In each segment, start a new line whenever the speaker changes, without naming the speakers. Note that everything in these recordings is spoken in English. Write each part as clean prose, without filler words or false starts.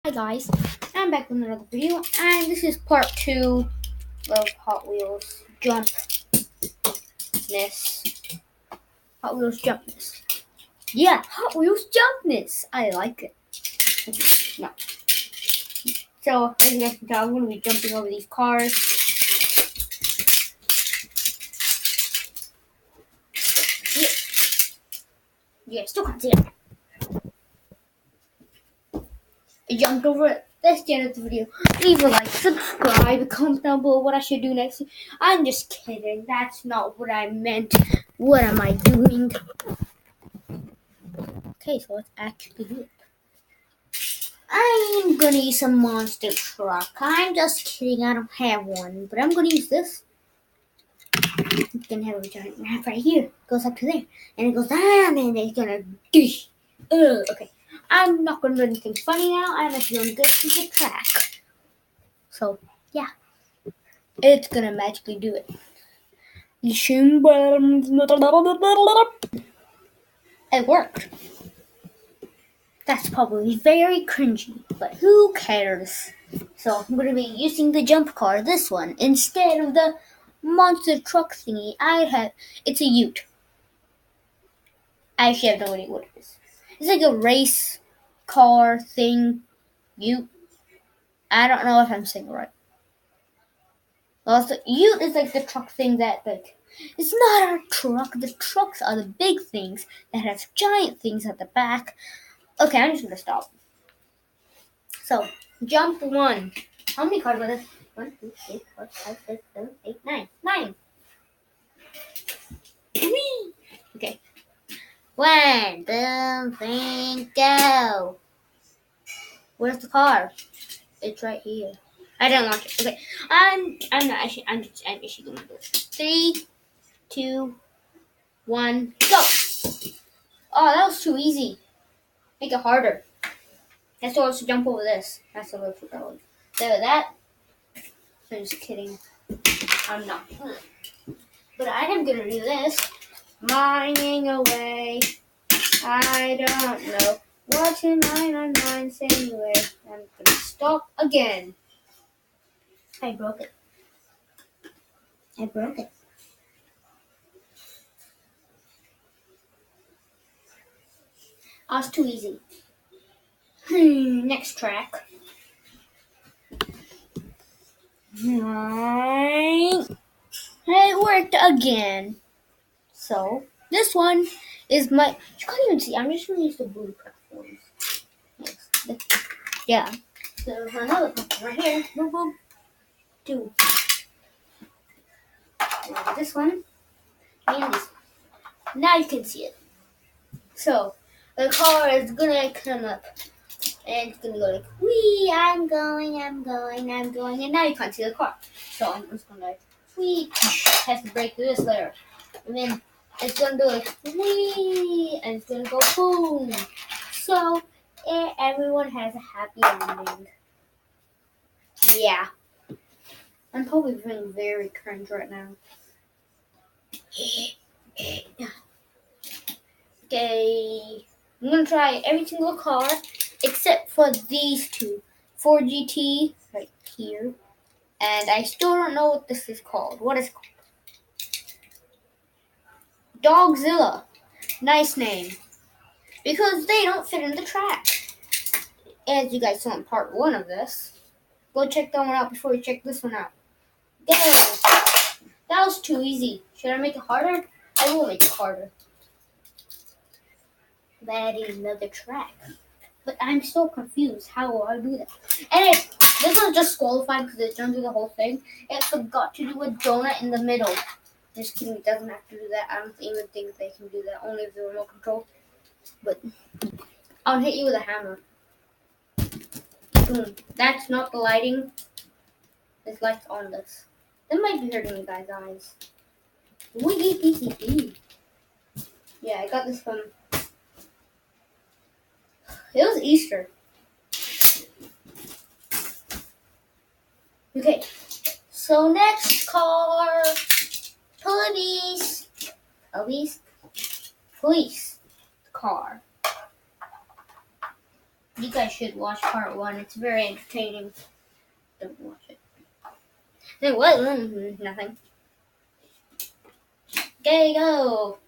Hi guys, I'm back with another video, and this is part 2 of Hot Wheels Jumpness. Hot Wheels Jumpness. Yeah, Hot Wheels Jumpness! I like it. No. So, as you guys can tell, I'm going to be jumping over these cars. Yeah, still can't see it. I jumped over it. That's the end of the video. Leave a like, subscribe, comment down below what I should do next. I'm just kidding. That's not what I meant. What am I doing? Okay, so let's actually do it. I'm gonna use a monster truck. I'm just kidding, I don't have one. But I'm gonna use this. It's gonna have a giant ramp right here. Goes up to there. And it goes down and it's gonna okay. I'm not gonna do anything funny now. I'm just doing good to the track. So yeah. It's gonna magically do it. It worked. That's probably very cringy, but who cares? So I'm going to be using the jump car, this one, instead of the monster truck thingy it's a ute. I actually have no idea what it is. It's like a race car thing, ute. I don't know if I'm saying it right. Well, the ute is like the truck thing it's not a truck. The trucks are the big things that have giant things at the back. Okay, I'm just going to stop. So, jump 1. How many cards are there? 1, 2, 3, 4, 5, 6, 7, 8, 9. 9. Whee! Okay. 1, 2, 3, go. Where's the car? It's right here. I didn't watch it. Okay. I'm not actually. I'm actually gonna do it. 3, 2, 1, go. Oh, that was too easy. Make it harder. That's why I was to jump over this. That's the way to go. So that. I'm just kidding. I'm not. But I am gonna do this. Mining away. I don't know what in my mind's anyway. I'm gonna stop again. I broke it. I broke it. That was too easy. Next track. It worked again. So this one is my. You can't even see. I'm just gonna use the blue platforms. Yeah. So there's another platform right here. Boom, boom. 2. Now this one and this one. Now you can see it. So the car is gonna come up and it's gonna go like, wee, I'm going, and now you can't see the car. So I'm just gonna like, wee, has to break through this layer. And then it's gonna do like, wee, and it's gonna go boom. So everyone has a happy ending. Yeah. I'm probably feeling very cringe right now. Okay. I'm gonna try every single car except for these two. Ford GT right here. And I still don't know what this is called. What is it called? Dogzilla. Nice name. Because they don't fit in the track. As you guys saw in part 1 of this. Go check that one out before you check this one out. Go! That was too easy. Should I make it harder? I will make it harder. That is another track. But I'm still confused. How will I do that? And this was just qualified because it didn't do the whole thing. It forgot to do a donut in the middle. Just kidding, it doesn't have to do that. I don't even think they can do that. Only with the remote control. But I'll hit you with a hammer. Boom. That's not the lighting. There's lights on this. That might be hurting you guys' eyes. Yeah, I got this from. It was Easter. Okay. So next car. Police car. You guys should watch part 1. It's very entertaining. Don't watch it. Hey, what? Nothing. Okay, go.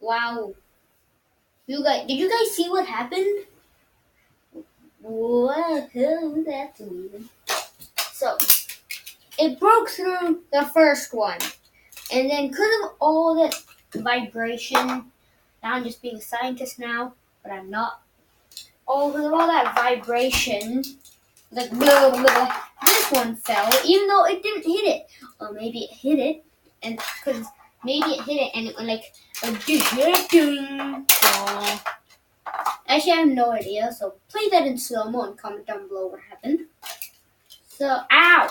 Wow. Did you guys see what happened? What? That's weird. So, it broke through the first one. And then because of all that vibration, now I'm just being a scientist now, but I'm not. Because of all that vibration, like blah, blah, blah, this one fell, even though it didn't hit it. Or maybe it hit it, and because maybe it hit it and it went like a ding. Actually, I have no idea, so play that in slow-mo and comment down below what happened. So, ow!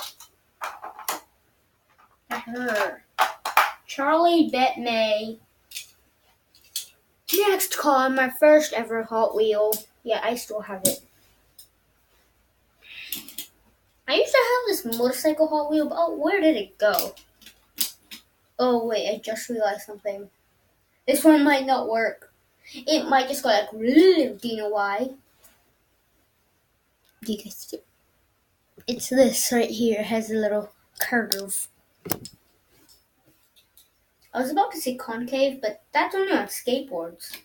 That hurt. Charlie Bet May. Next car, my first ever Hot Wheel. Yeah, I still have it. I used to have this motorcycle Hot Wheel, but where did it go? Oh wait, I just realized something. This one might not work. It might just go like, do you know why? Do you guys see it? It's this right here. It has a little curve. I was about to say concave, but that's only on skateboards.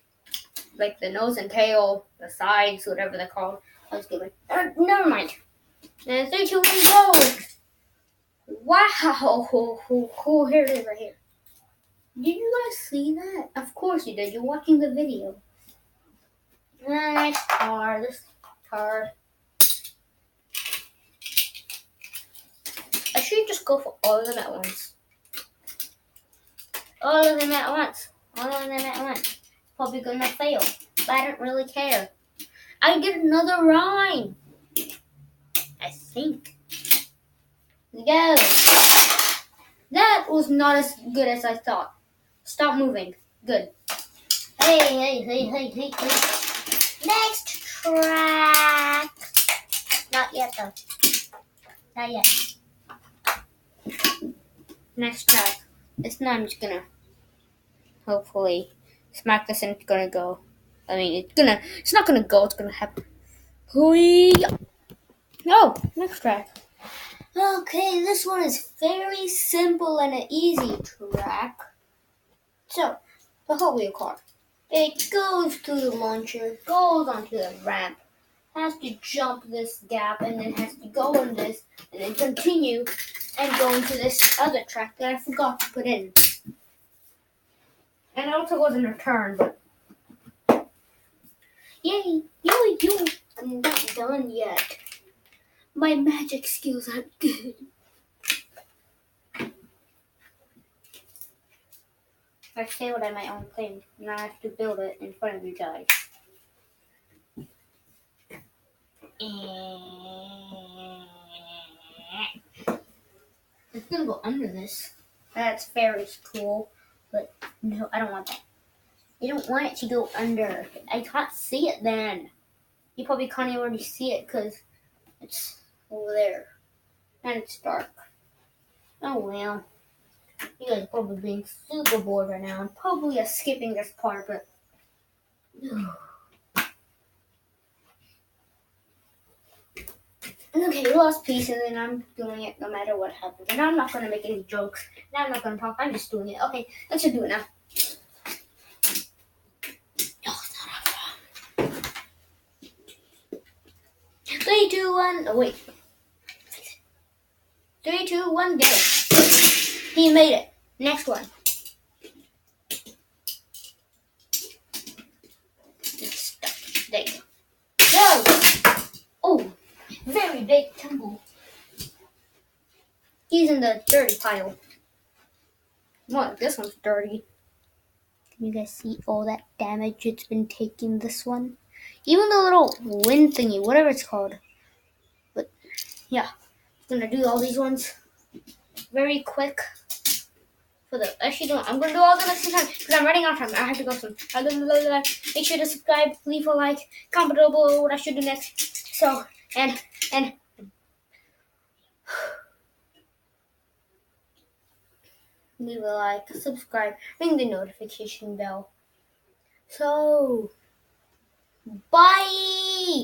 Like the nose and tail, the sides, whatever they're called. I was going, never mind. And 3, 2, 1, go! Wow! Here it is right here. Did you guys see that? Of course you did. You're watching the video. Next car. This car. I should just go for all of them at once. All of them at once. All of them at once. Probably gonna fail, but I don't really care. I get another rhyme. I think. Go. That was not as good as I thought. Stop moving. Good. Hey. Next track. Not yet though. Not yet. Next track. This time I'm just gonna hopefully smack this and it's gonna go. I mean it's not gonna go, it's gonna happen. No, next track. Okay, this one is very simple and an easy track. So, the Hot Wheel car. It goes to the launcher, goes onto the ramp, has to jump this gap, and then has to go on this, and then continue and go into this other track that I forgot to put in. And it also wasn't a turn, but yay, I'm not done yet. My magic skills aren't good. I failed at my own thing. Now I have to build it in front of you guys. It's gonna go under this. That's very cool, but no, I don't want that. I don't want it to go under. I can't see it then. You probably can't already see it because it's over there. And it's dark. Oh well. You guys are probably being super bored right now. I'm probably skipping this part, but okay, last piece, and then I'm doing it no matter what happens. And I'm not gonna make any jokes. And I'm not gonna talk. I'm just doing it. Okay, let's just do it now. 3, 2, 1. Oh wait. 3, 2, 1, go. He made it. Next one. It's stuck. There you go. Go! Oh, very big tumble. He's in the dirty pile. What? This one's dirty. Can you guys see all that damage it's been taking this one? Even the little wind thingy, whatever it's called. But yeah, I'm gonna do all these ones very quick. I'm gonna do all the next time because I'm running out of time. I have to go soon. Make sure to subscribe, leave a like, comment down below what I should do next. So and leave a like, subscribe, ring the notification bell. So Bye.